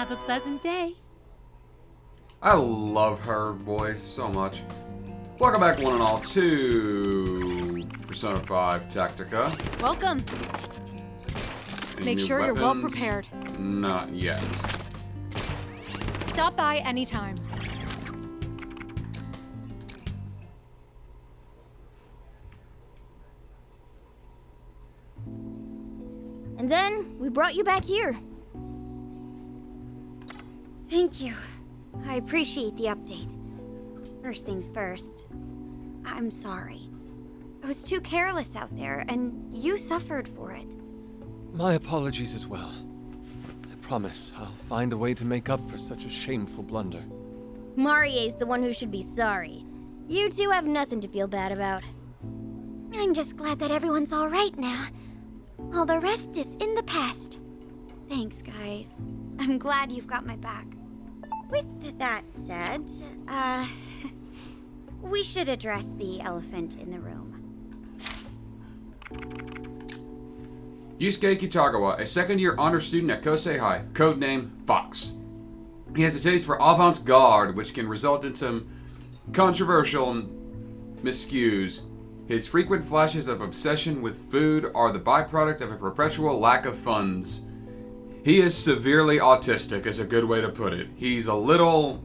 Have a pleasant day. I love her voice so much. Welcome back, one and all, to Persona 5 Tactica. Welcome. Any Make new sure you're well weapons? prepared. Not yet. Stop by anytime. And then we brought you back here. Thank you. I appreciate the update. First things first, I'm sorry. I was too careless out there, and you suffered for it. My apologies as well. I promise I'll find a way to make up for such a shameful blunder. Marie's the one who should be sorry. You two have nothing to feel bad about. I'm just glad that everyone's all right now. All the rest is in the past. Thanks, guys. I'm glad you've got my back. With that said, we should address the elephant in the room. Yusuke Kitagawa, a second-year honor student at Kosei High, codename Fox. He has a taste for avant-garde, which can result in some controversial miscues. His frequent flashes of obsession with food are the byproduct of a perpetual lack of funds. He is severely autistic, is a good way to put it. He's a little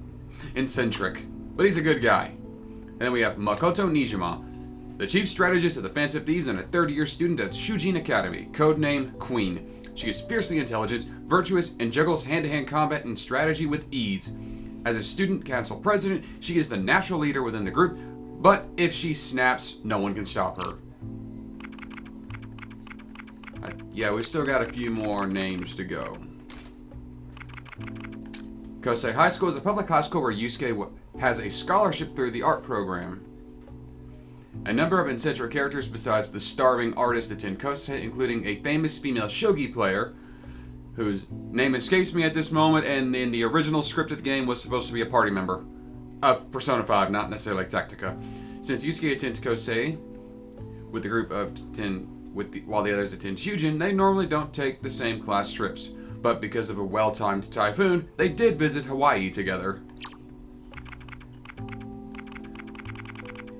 eccentric, but he's a good guy. And then we have Makoto Nijima, the chief strategist of the Phantom Thieves and a third-year student at Shujin Academy, codename Queen. She is fiercely intelligent, virtuous, and juggles hand-to-hand combat and strategy with ease. As a student council president, she is the natural leader within the group, but if she snaps, no one can stop her. Yeah, we've still got a few more names to go. Kosei High School is a public high school where Yusuke has a scholarship through the art program. A number of eccentric characters besides the starving artist attend Kosei, including a famous female shogi player, whose name escapes me at this moment, and in the original script of the game was supposed to be a party member of Persona 5, not necessarily like Tactica. Since Yusuke attends Kosei with the group of 10, while the others attend Shujin, they normally don't take the same class trips. But because of a well-timed typhoon, they did visit Hawaii together.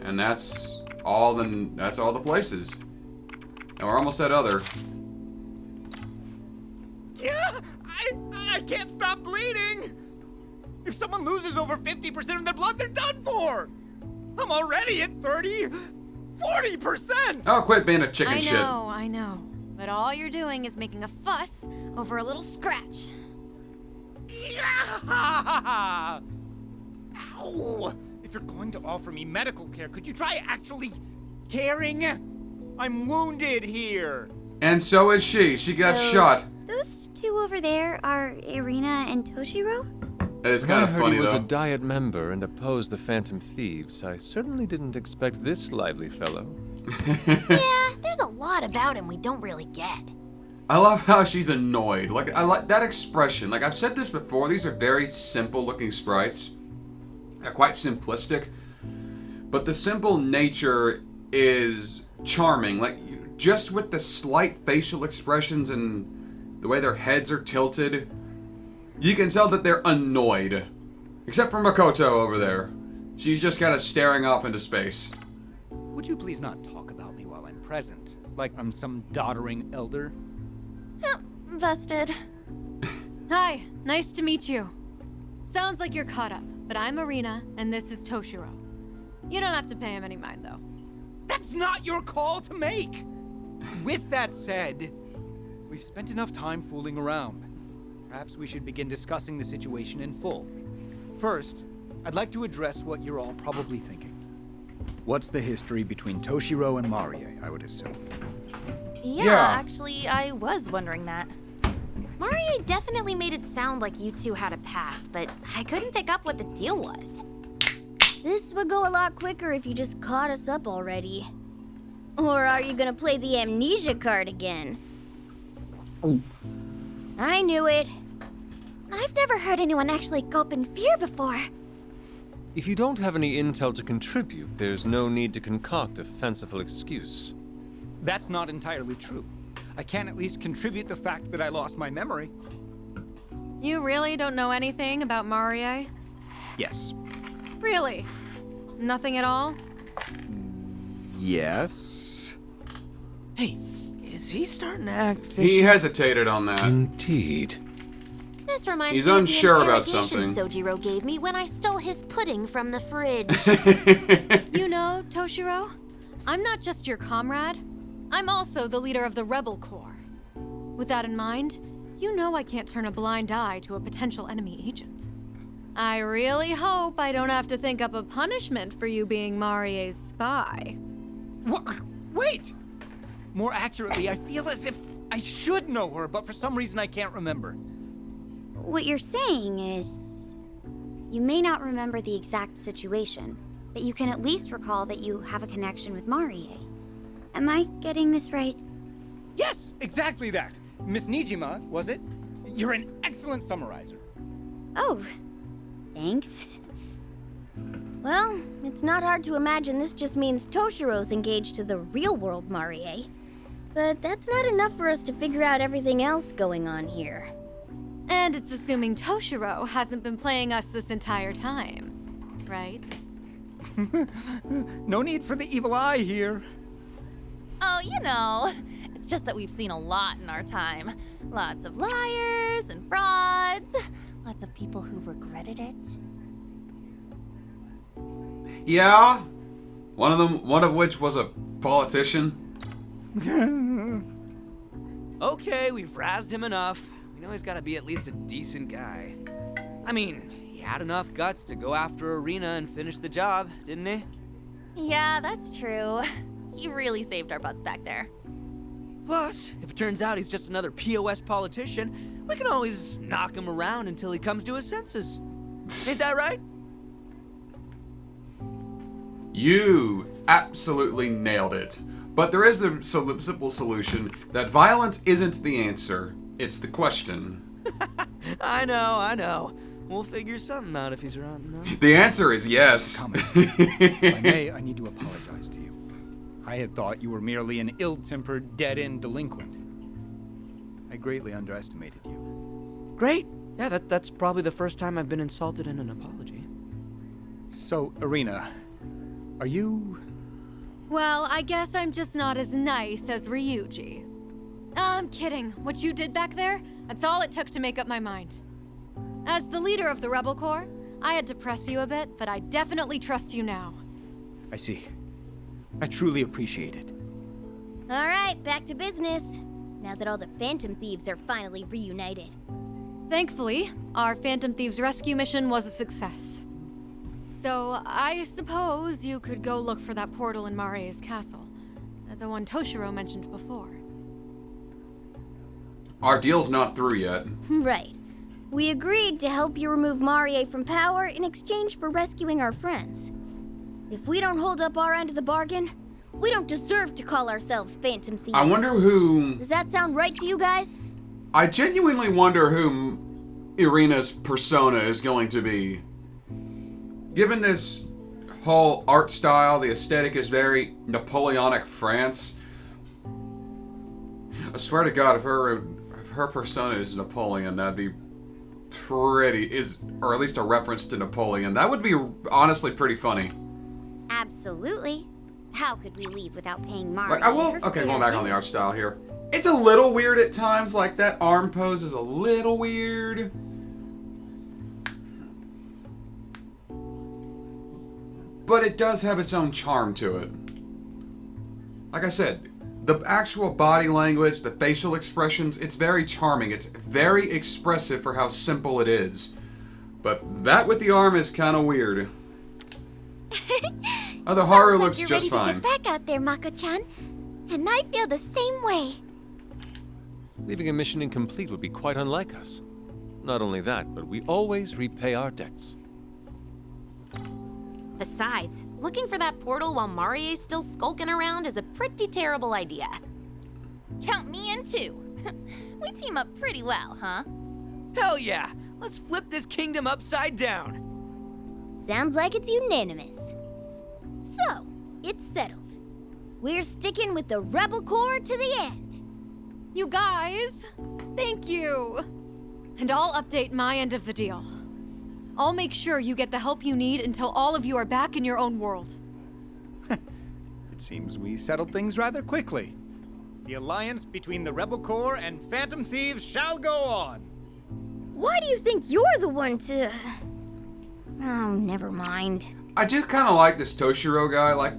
And that's all the places. And we're almost at other. Yeah, I can't stop bleeding! If someone loses over 50% of their blood, they're done for! I'm already at 40%! Oh, quit being a chicken shit. I know. But all you're doing is making a fuss over a little scratch. Yeah! Ow! If you're going to offer me medical care, could you try actually caring? I'm wounded here! And so is she. She got shot. Those two over there are Irina and Toshiro? It's When kind I of heard funny, he was though. a Diet member and opposed the Phantom Thieves, I certainly didn't expect this lively fellow. Yeah, there's a lot about him we don't really get. I love how she's annoyed. Like, I like that expression. Like, I've said this before, these are very simple-looking sprites. They're quite simplistic. But the simple nature is charming. Like, just with the slight facial expressions and the way their heads are tilted, you can tell that they're annoyed. Except for Makoto over there. She's just kind of staring off into space. Would you please not talk about me while I'm present? Like I'm some doddering elder? Busted. Hi, nice to meet you. Sounds like you're caught up, but I'm Irina, and this is Toshiro. You don't have to pay him any mind, though. That's not your call to make! With that said, we've spent enough time fooling around. Perhaps we should begin discussing the situation in full. First, I'd like to address what you're all probably thinking. What's the history between Toshiro and Marie, I would assume? Yeah, actually, I was wondering that. Marie definitely made it sound like you two had a past, but I couldn't pick up what the deal was. This would go a lot quicker if you just caught us up already. Or are you gonna play the amnesia card again? I knew it. I've never heard anyone actually gulp in fear before. If you don't have any intel to contribute, there's no need to concoct a fanciful excuse. That's not entirely true. I can at least contribute the fact that I lost my memory. You really don't know anything about Marie? Yes. Really? Nothing at all? Yes. Hey, is he starting to act fishy? He hesitated on that. Indeed. This reminds He's me unsure of the about interrogation something. Sojiro gave me when I stole his pudding from the fridge. You know, Toshiro, I'm not just your comrade. I'm also the leader of the Rebel Corps. With that in mind, you know I can't turn a blind eye to a potential enemy agent. I really hope I don't have to think up a punishment for you being Marie's spy. What? Wait! More accurately, I feel as if I should know her, but for some reason I can't remember. What you're saying is, you may not remember the exact situation, but you can at least recall that you have a connection with Marie. Am I getting this right? Yes, exactly that. Miss Nijima, was it? You're an excellent summarizer. Oh, thanks. Well, it's not hard to imagine this just means Toshiro's engaged to the real-world Marie. But that's not enough for us to figure out everything else going on here. And it's assuming Toshiro hasn't been playing us this entire time, right? No need for the evil eye here. Oh, you know, it's just that we've seen a lot in our time. Lots of liars and frauds. Lots of people who regretted it. Yeah? One of which was a politician? Okay, we've razzed him enough. We know he's gotta be at least a decent guy. I mean, he had enough guts to go after Arena and finish the job, didn't he? Yeah, that's true. He really saved our butts back there. Plus, if it turns out he's just another POS politician, we can always knock him around until he comes to his senses. Ain't that right? You absolutely nailed it. But there is the simple solution that violence isn't the answer, it's the question. I know. We'll figure something out if he's around, though. The answer is yes. If I may, I need to apologize to you. I had thought you were merely an ill-tempered, dead-end delinquent. I greatly underestimated you. Great. Yeah, that's probably the first time I've been insulted in an apology. So, Arena, are you... Well, I guess I'm just not as nice as Ryuji. I'm kidding. What you did back there, that's all it took to make up my mind. As the leader of the Rebel Corps, I had to press you a bit, but I definitely trust you now. I see. I truly appreciate it. All right, back to business. Now that all the Phantom Thieves are finally reunited. Thankfully, our Phantom Thieves rescue mission was a success. So, I suppose you could go look for that portal in Marie's castle. The one Toshiro mentioned before. Our deal's not through yet. Right. We agreed to help you remove Marie from power in exchange for rescuing our friends. If we don't hold up our end of the bargain, we don't deserve to call ourselves Phantom Thieves. I wonder who... Does that sound right to you guys? I genuinely wonder who Irina's persona is going to be. Given this whole art style, the aesthetic is very Napoleonic France. I swear to God, if her persona is Napoleon, that'd be pretty, or at least a reference to Napoleon. That would be honestly pretty funny. Absolutely. How could we leave without paying Marie? Like, I will. Okay, going back on the art style here. It's a little weird at times. Like that arm pose is a little weird. But it does have its own charm to it. Like I said, the actual body language, the facial expressions, it's very charming. It's very expressive for how simple it is. But that with the arm is kind of weird. The Haru Sounds like looks you're just ready fine. to get back out there, Mako-chan. And I feel the same way. Leaving a mission incomplete would be quite unlike us. Not only that, but we always repay our debts. Besides, looking for that portal while Marie's still skulking around is a pretty terrible idea. Count me in too. We team up pretty well, huh? Hell yeah! Let's flip this kingdom upside down! Sounds like it's unanimous. So, it's settled. We're sticking with the Rebel Corps to the end. You guys, thank you. And I'll update my end of the deal. I'll make sure you get the help you need until all of you are back in your own world. It seems we settled things rather quickly. The alliance between the Rebel Corps and Phantom Thieves shall go on. Why do you think you're the one to... Oh, never mind. I do kind of like this Toshiro guy. Like,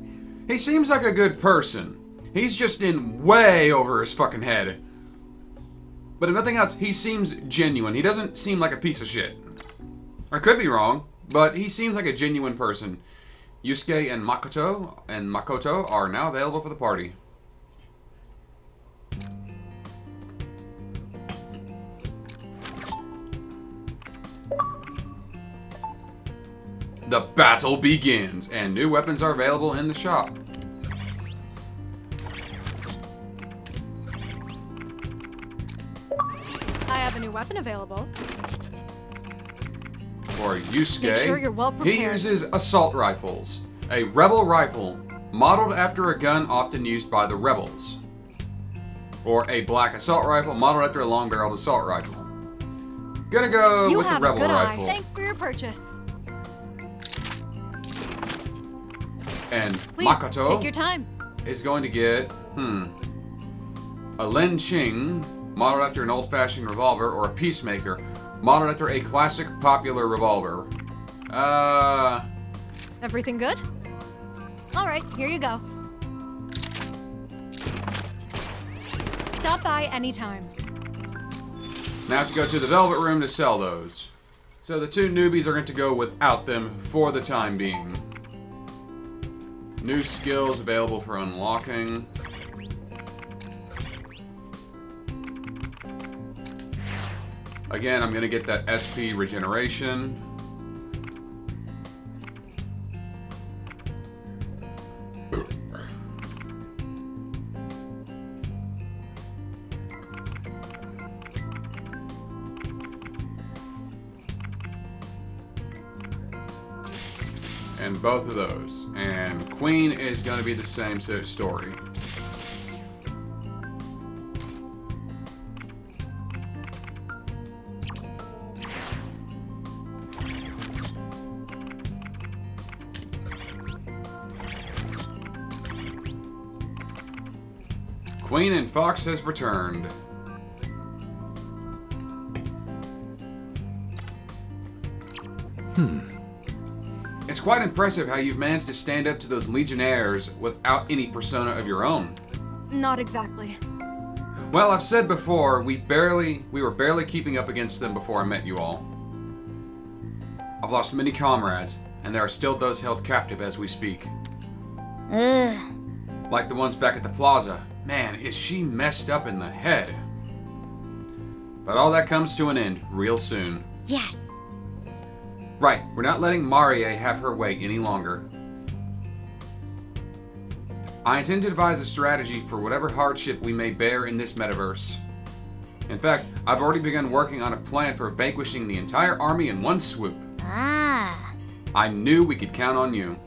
he seems like a good person. He's just in way over his fucking head. But if nothing else, he seems genuine. He doesn't seem like a piece of shit. I could be wrong, but he seems like a genuine person. Yusuke and Makoto are now available for the party. The battle begins, and new weapons are available in the shop. I have a new weapon available. For Yusuke, Make sure you're well prepared. he uses assault rifles, a rebel rifle modeled after a gun often used by the rebels, or a black assault rifle modeled after a long-barreled assault rifle. Gonna go You with the have a rebel good rifle. eye. Thanks for your purchase. And Please, Makoto take your time. is going to get, a Lin Ching, modeled after an old-fashioned revolver, or a Peacemaker, modeled after a classic popular revolver. Everything good? All right, here you go. Stop by anytime. Now I have to go to the Velvet Room to sell those. So the two newbies are going to go without them for the time being. New skills available for unlocking. Again, I'm going to get that SP regeneration. And both of those. And Queen is going to be the same story. Queen and Fox has returned. It's quite impressive how you've managed to stand up to those Legionnaires without any persona of your own. Not exactly. Well, I've said before, we were barely keeping up against them before I met you all. I've lost many comrades, and there are still those held captive as we speak. Ugh. Like the ones back at the plaza. Man, is she messed up in the head. But all that comes to an end real soon. Yes. Right, we're not letting Marie have her way any longer. I intend to devise a strategy for whatever hardship we may bear in this metaverse. In fact, I've already begun working on a plan for vanquishing the entire army in one swoop. Ah. I knew we could count on you.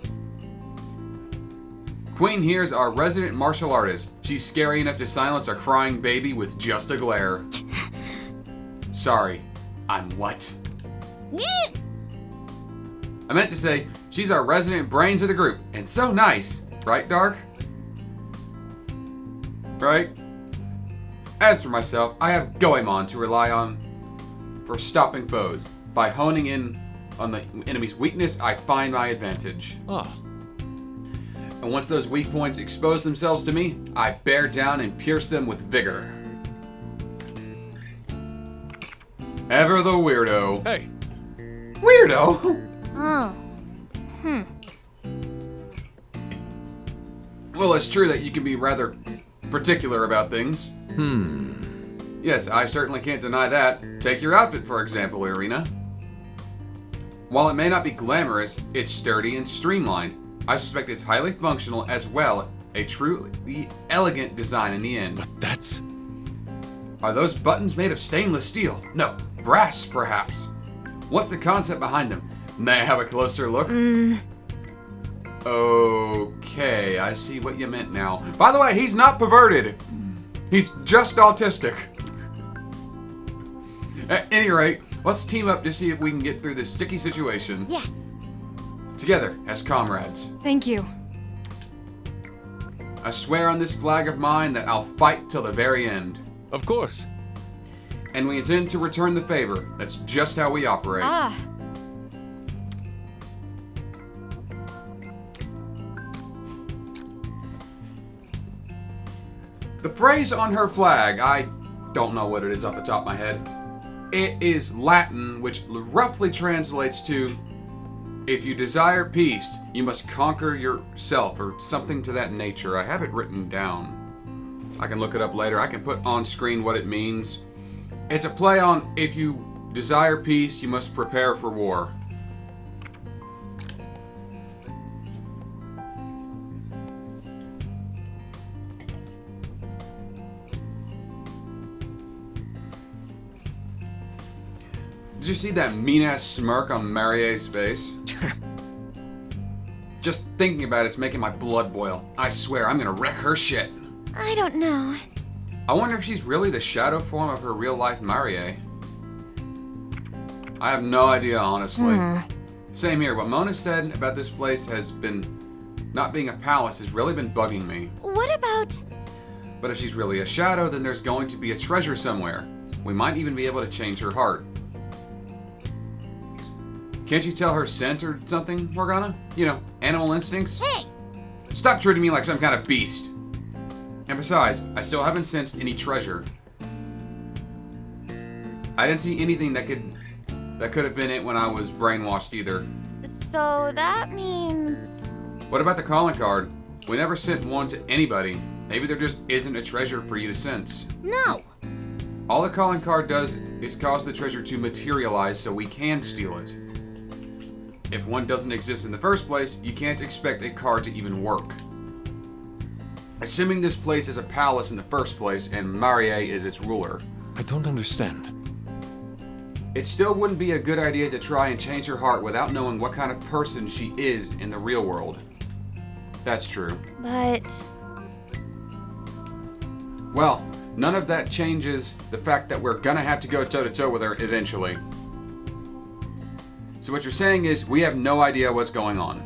Queen here's our resident martial artist. She's scary enough to silence a crying baby with just a glare. Sorry, I'm what? I meant to say, she's our resident brains of the group, and so nice. Right, Dark? Right? As for myself, I have Goemon to rely on for stopping foes. By honing in on the enemy's weakness, I find my advantage. Ah, And once those weak points expose themselves to me, I bear down and pierce them with vigor. Ever the weirdo. hey, Weirdo? Oh. Well, it's true that you can be rather particular about things. Yes, I certainly can't deny that. Take your outfit, for example, Irina. While it may not be glamorous, it's sturdy and streamlined. I suspect it's highly functional as well, a truly elegant design in the end. but that's... Are those buttons made of stainless steel? No, brass, perhaps. What's the concept behind them? May I have a closer look? Okay, I see what you meant now. By the way, he's not perverted. He's just autistic. At any rate, let's team up to see if we can get through this sticky situation. Yes. Together, as comrades. Thank you. I swear on this flag of mine that I'll fight till the very end. Of course. And we intend to return the favor. That's just how we operate. Ah, The phrase on her flag, I don't know what it is off the top of my head. It is Latin, which roughly translates to, if you desire peace, you must conquer yourself, or something to that nature. I have it written down. I can look it up later. I can put on screen what it means. It's a play on, if you desire peace, you must prepare for war. Did you see that mean-ass smirk on Marie's face? Just thinking about it's making my blood boil. I swear, I'm gonna wreck her shit. I don't know. I wonder if she's really the shadow form of her real-life Marie. I have no idea, honestly. Same here. What Mona said about this place has been... not being a palace has really been bugging me. What about... But if she's really a shadow, then there's going to be a treasure somewhere. We might even be able to change her heart. Can't you tell her scent or something, Morgana? You know, animal instincts? Hey! Stop treating me like some kind of beast. And besides, I still haven't sensed any treasure. I didn't see anything that could have been it when I was brainwashed either. So that means... What about the calling card? We never sent one to anybody. Maybe there just isn't a treasure for you to sense. No! All the calling card does is cause the treasure to materialize so we can steal it. If one doesn't exist in the first place, you can't expect a card to even work. Assuming this place is a palace in the first place and Marie is its ruler. I don't understand. It still wouldn't be a good idea to try and change her heart without knowing what kind of person she is in the real world. That's true. But... Well, none of that changes the fact that we're gonna have to go toe-to-toe with her eventually. So what you're saying is we have no idea what's going on.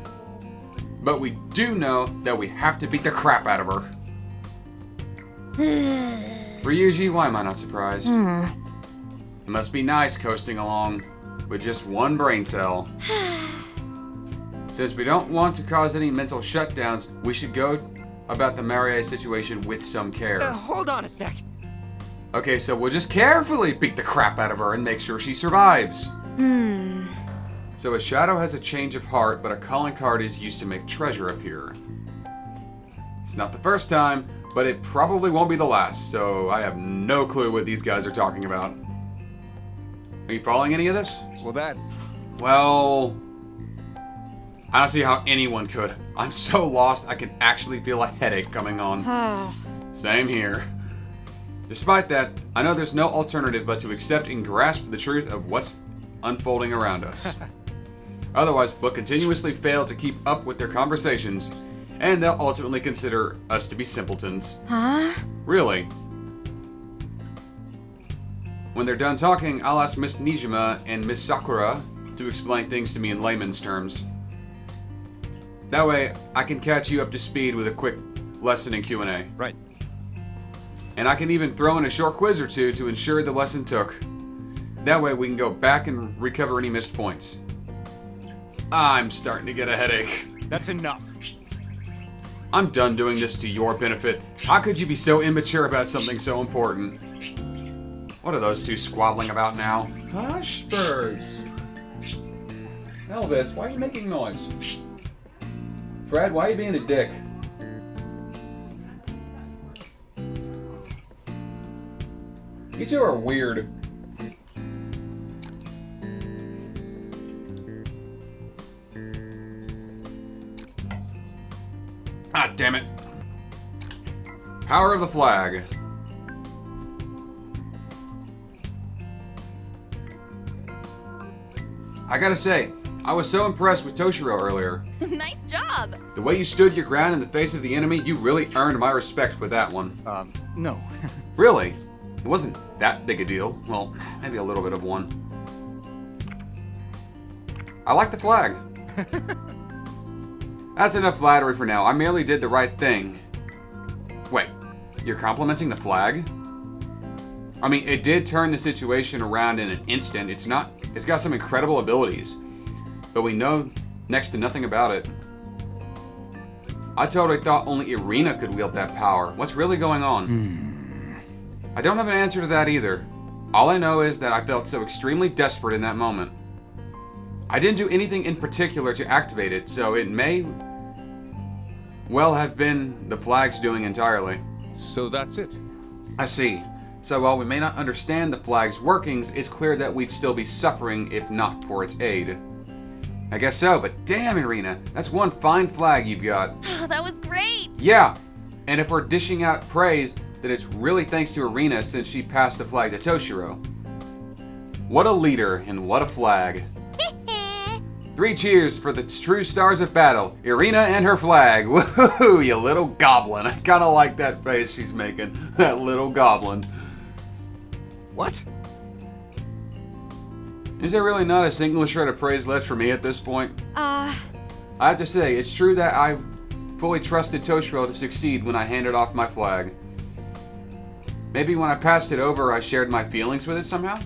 But we do know that we have to beat the crap out of her. Ryuji, why am I not surprised? It must be nice coasting along with just one brain cell. Since we don't want to cause any mental shutdowns, we should go about the Marie situation with some care. Hold on a sec. Okay, so we'll just carefully beat the crap out of her and make sure she survives. So a shadow has a change of heart, but a calling card is used to make treasure appear. It's not the first time, but it probably won't be the last, so I have no clue what these guys are talking about. Are you following any of this? Well, that's... Well... I don't see how anyone could. I'm so lost I can actually feel a headache coming on. Same here. Despite that, I know there's no alternative but to accept and grasp the truth of what's unfolding around us. Otherwise, we'll continuously fail to keep up with their conversations, and they'll ultimately consider us to be simpletons. huh? Really. When they're done talking, I'll ask Miss Nijima and Miss Sakura to explain things to me in layman's terms. That way, I can catch you up to speed with a quick lesson in Q&A. Right. And I can even throw in a short quiz or two to ensure the lesson took. That way we can go back and recover any missed points. I'm starting to get a headache. That's enough. I'm done doing this to your benefit. How could you be so immature about something so important? What are those two squabbling about now? Hush, birds. Elvis, why are you making noise? Fred, why are you being a dick? You two are weird. Ah, damn it. Power of the flag. I gotta say, I was so impressed with Toshiro earlier. Nice job! The way you stood your ground in the face of the enemy, you really earned my respect with that one. No. Really? It wasn't that big a deal. Well, maybe a little bit of one. I like the flag. That's enough flattery for now. I merely did the right thing. Wait, you're complimenting the flag? I mean, it did turn the situation around in an instant. It's got some incredible abilities, but we know next to nothing about it. I totally thought only Irina could wield that power. What's really going on? I don't have an answer to that either. All I know is that I felt so extremely desperate in that moment. I didn't do anything in particular to activate it, so it may well have been the flag's doing entirely. So that's it. I see. So while we may not understand the flag's workings, it's clear that we'd still be suffering if not for its aid. I guess so, but damn, Irina, that's one fine flag you've got. Oh, that was great! Yeah, and if we're dishing out praise, then it's really thanks to Irina since she passed the flag to Toshiro. What a leader and what a flag. 3 cheers for the true stars of battle, Irina and her flag. Woohoo, you little goblin. I kind of like that face she's making, that little goblin. What? Is there really not a single shred of praise left for me at this point? I have to say, it's true that I fully trusted Toshiro to succeed when I handed off my flag. Maybe when I passed it over, I shared my feelings with it somehow?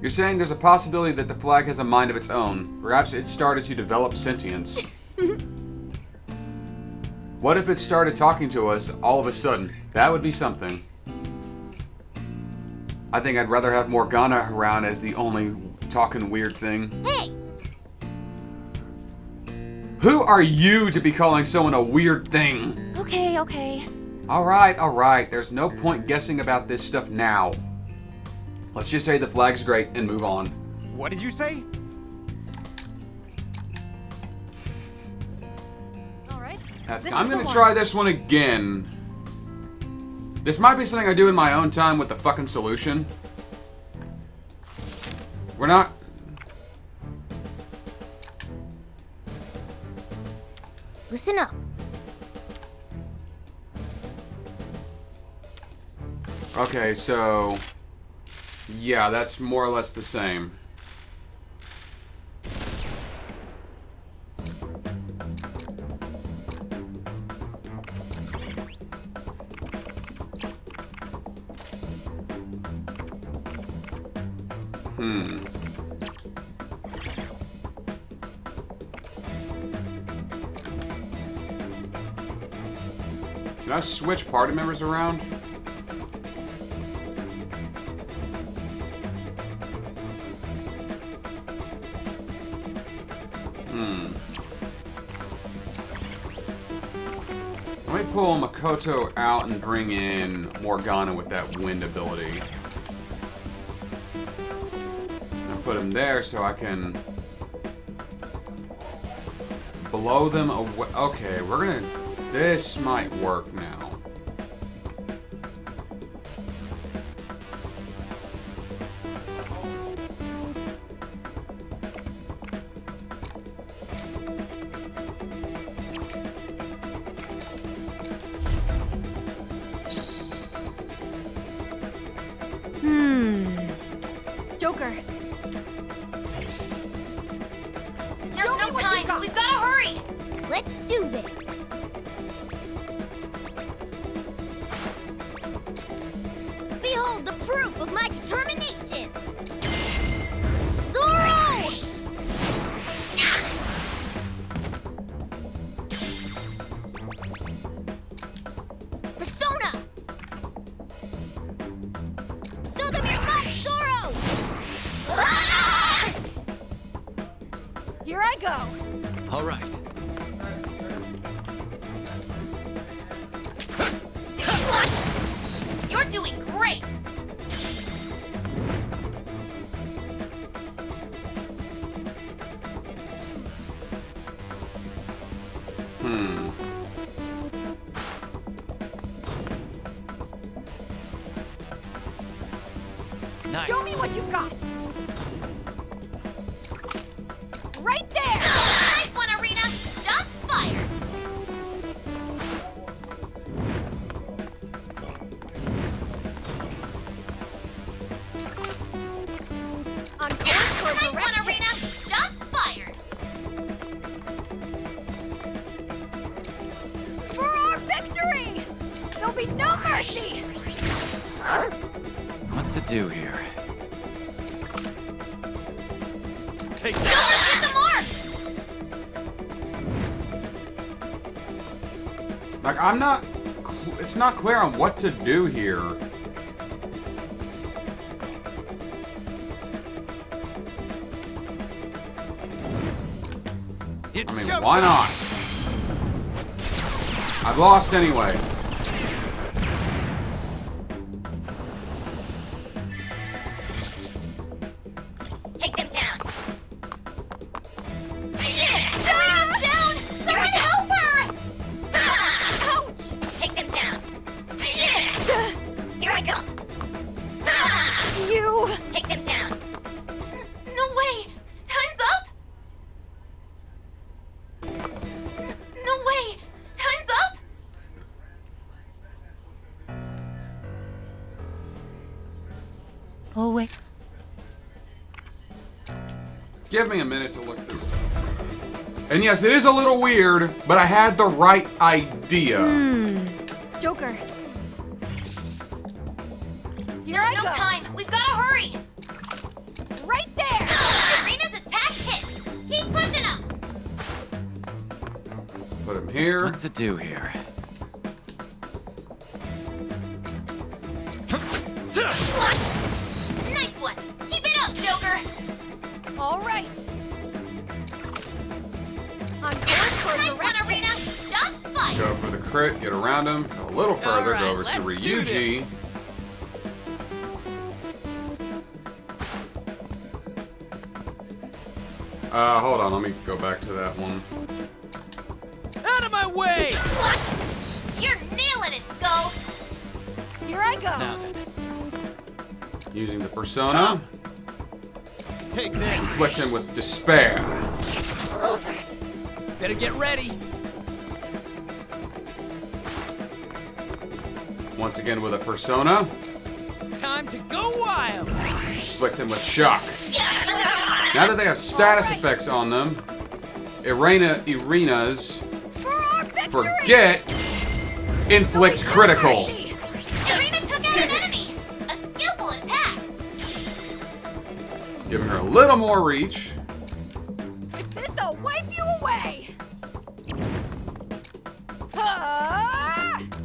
You're saying there's a possibility that the flag has a mind of its own. Perhaps it started to develop sentience. What if it started talking to us all of a sudden? That would be something. I think I'd rather have Morgana around as the only talking weird thing. Hey! Who are you to be calling someone a weird thing? Okay, okay. Alright. There's no point guessing about this stuff now. Let's just say the flag's great and move on. What did you say? Alright. I'm gonna try this one again. This might be something I do in my own time with the fucking solution. We're not... Listen up. Okay, so... yeah, that's more or less the same. Can I switch party members around? Let me pull Makoto out and bring in Morgana with that wind ability. I'll put him there so I can blow them away. Okay, we're gonna... this might work now. Joker. There's no time! We've gotta hurry! Let's do this. Behold the proof of my determination! Zoro! Persona! Show them your butt, Zoro! Here I go. All right. You're doing great! Nice. Show me what you got. Right there. Nice one, Arena! Shots fired! On course for a Nice direct one, hit. Arena! Shots fired! For our victory! There'll be no mercy! What to do here? Take Jokers, hit the mark! Like, I'm not... It's not clear on what to do here. I mean, why not? I've lost anyway. Take them down! Serena's down! Someone help her! Ouch! Take them down! Here I come! You... Take them down! No way! Time's up! No way! Time's up! Oh, wait. Give me a minute to look through. And yes, it is a little weird, but I had the right idea. Joker. Here There's I no go. time! We've gotta hurry! Right there! Arena's attack hit! Keep pushing him! Put him here. What to do here? Nice one! Keep it up, Joker! All right. On course for a Nice one, direct hit. Arena! Shots fired! Go for the crit, get around him. Go a little further, Alright, go over to let's do Ryuji. Hold on, let me go back to that one. Out of my way! You're nailing it, Skull! Here I go. Now then. Using the persona, Take this. inflict him with despair. Better get ready. Once again with a persona, Time to go wild. inflict him with shock. Now that they have status effects on them, Irena's For our victory! forget inflicts critical. Arena took out an enemy! A skillful attack! Giving her a little more reach. This'll wipe you away!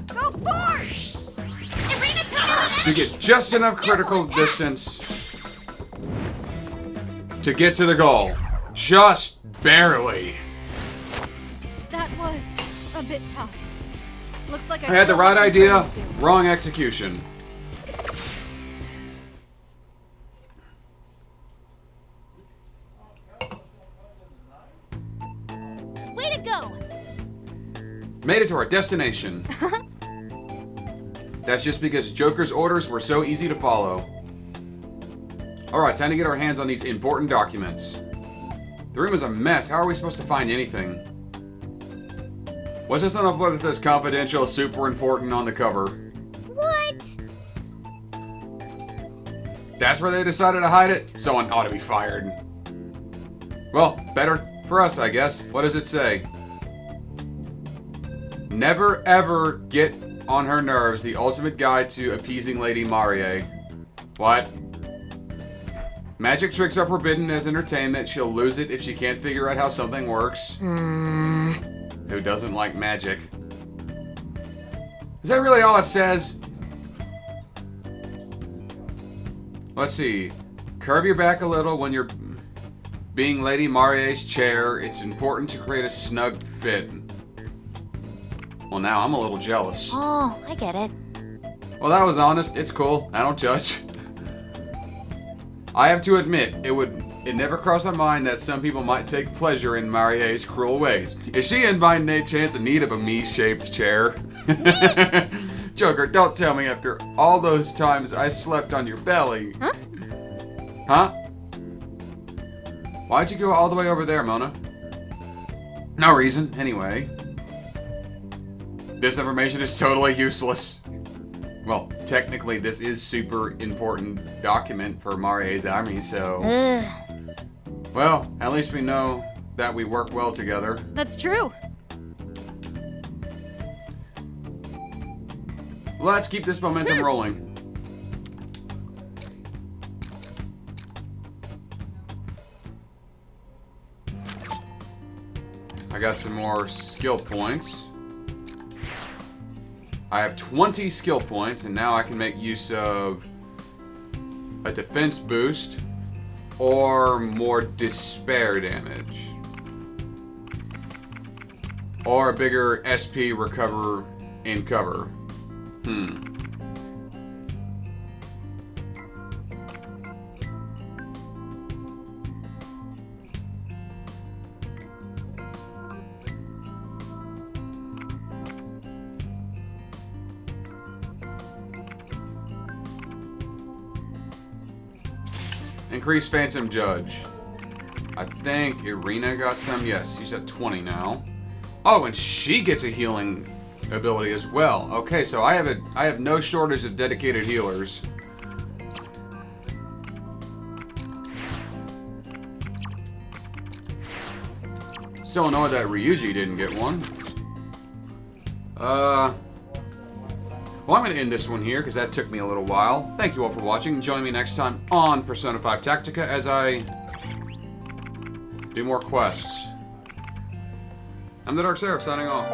Go forth! Arena took out an To enemy! get just enough critical distance to get to the goal. Just barely. That was a bit tough. Looks like I had the still right have some idea, training to do. wrong execution. Way to go! Made it to our destination. That's just because Joker's orders were so easy to follow. Alright, time to get our hands on these important documents. The room is a mess. How are we supposed to find anything? Was this not uploaded as confidential, super important on the cover? What? That's where they decided to hide it? Someone ought to be fired. Well, better for us, I guess. What does it say? Never ever get on her nerves. The ultimate guide to appeasing Lady Marie. What? Magic tricks are forbidden as entertainment. She'll lose it if she can't figure out how something works. Who doesn't like magic? Is that really all it says? Let's see. Curve your back a little when you're being Lady Marie's chair. It's important to create a snug fit. Well, now I'm a little jealous. Oh, I get it. Well, that was honest. It's cool. I don't judge. I have to admit, it never crossed my mind that some people might take pleasure in Marie's cruel ways. Is she in by any chance in need of a me-shaped chair? Joker, don't tell me after all those times I slept on your belly. Huh? Huh? Why'd you go all the way over there, Mona? No reason, anyway. This information is totally useless. Well, technically this is super important document for Marie's army, so... Well, at least we know that we work well together. That's true. Let's keep this momentum rolling. I got some more skill points. I have 20 skill points, and now I can make use of a defense boost or more despair damage. Or a bigger SP recover in cover. Increase Phantom Judge. I think Irina got some. Yes, she's at 20 now. Oh, and she gets a healing ability as well. Okay, so I have no shortage of dedicated healers. Still annoyed that Ryuji didn't get one. Well, I'm going to end this one here because that took me a little while. Thank you all for watching. Join me next time on Persona 5 Tactica as I do more quests. I'm TheDarkSeraph signing off.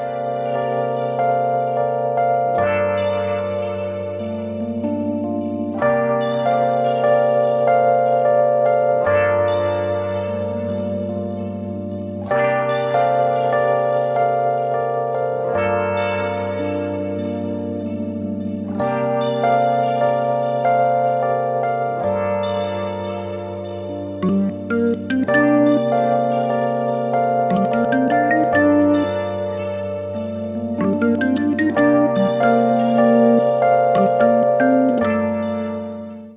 Thank you.